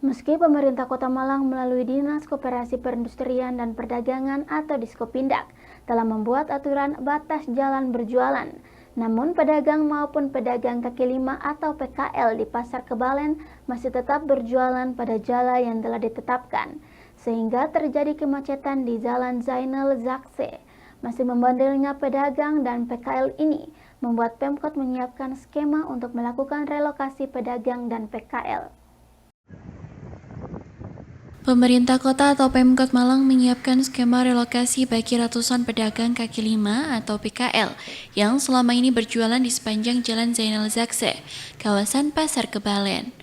Meski pemerintah Kota Malang melalui Dinas Koperasi Perindustrian dan Perdagangan atau Diskopindak telah membuat aturan batas jalan berjualan, namun pedagang maupun pedagang kaki lima atau PKL di Pasar Kebalen masih tetap berjualan pada jala yang telah ditetapkan, sehingga terjadi kemacetan di Jalan Zainal Zakse. Masih membandelnya pedagang dan PKL ini membuat Pemkot menyiapkan skema untuk melakukan relokasi pedagang dan PKL. Pemerintah kota atau Pemkot Malang menyiapkan skema relokasi bagi ratusan pedagang kaki lima atau PKL yang selama ini berjualan di sepanjang Jalan Zainal Zakse, kawasan Pasar Kebalen.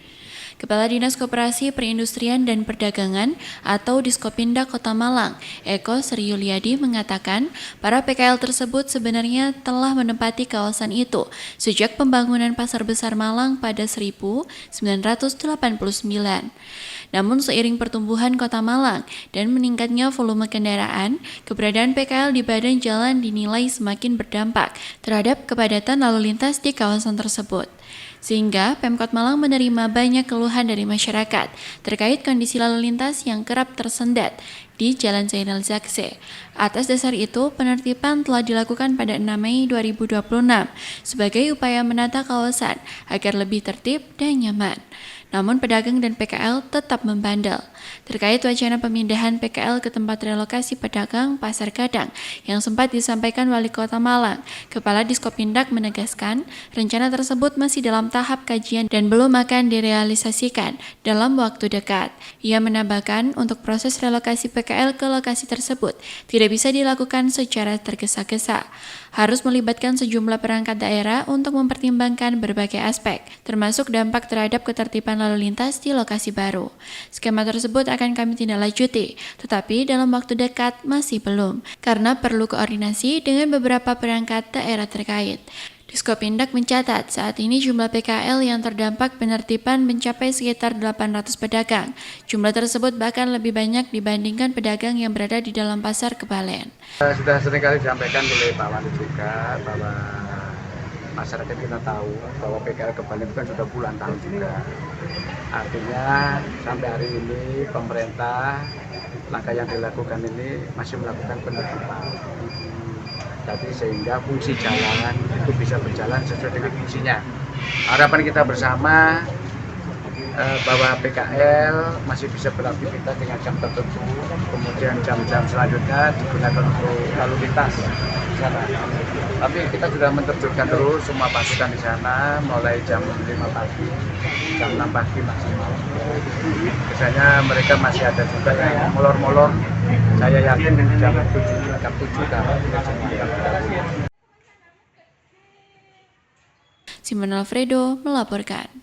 Kepala Dinas Koperasi Perindustrian dan Perdagangan atau Diskopindak Kota Malang, Eko Sri Yuliadi mengatakan, para PKL tersebut sebenarnya telah menempati kawasan itu sejak pembangunan Pasar Besar Malang pada 1989. Namun seiring pertumbuhan Kota Malang dan meningkatnya volume kendaraan, keberadaan PKL di badan jalan dinilai semakin berdampak terhadap kepadatan lalu lintas di kawasan tersebut. Sehingga Pemkot Malang menerima banyak keluhan dari masyarakat terkait kondisi lalu lintas yang kerap tersendat di Jalan Zainal Zakse. Atas dasar itu, penertiban telah dilakukan pada 6 Mei 2026 sebagai upaya menata kawasan agar lebih tertib dan nyaman. Namun pedagang dan PKL tetap membandel. Terkait wacana pemindahan PKL ke tempat relokasi pedagang Pasar Gadang yang sempat disampaikan Wali Kota Malang, Kepala Diskopindak menegaskan rencana tersebut masih dalam tahap kajian dan belum akan direalisasikan dalam waktu dekat. Ia menambahkan untuk proses relokasi PKL ke lokasi tersebut tidak bisa dilakukan secara tergesa-gesa. Harus melibatkan sejumlah perangkat daerah untuk mempertimbangkan berbagai aspek, termasuk dampak terhadap ketertiban lalu lintas di lokasi baru. Skema tersebut akan kami tindak lanjuti, tetapi dalam waktu dekat masih belum, karena perlu koordinasi dengan beberapa perangkat daerah terkait. Diskopindak mencatat saat ini jumlah PKL yang terdampak penertiban mencapai sekitar 800 pedagang. Jumlah tersebut bahkan lebih banyak dibandingkan pedagang yang berada di dalam Pasar Kebalen. Sudah seringkali disampaikan oleh Pak Wali juga bahwa masyarakat kita tahu bahwa PKL Kebalen itu kan sudah puluhan tahun juga. Artinya sampai hari ini pemerintah langkah yang dilakukan ini masih melakukan penertiban. Jadi sehingga fungsi jalan itu bisa berjalan sesuai dengan fungsinya. Harapan kita bersama bahwa PKL masih bisa beraktivitas dengan jam tertentu, kemudian jam-jam selanjutnya digunakan untuk lalu lintas di sana. Tapi kita sudah menerjunkan terus semua pasukan di sana mulai jam 5 pagi, jam 6 pagi maksimal. Biasanya mereka masih ada juga yang molor-molor. Saya yakin jam 7 Simon Alfredo melaporkan.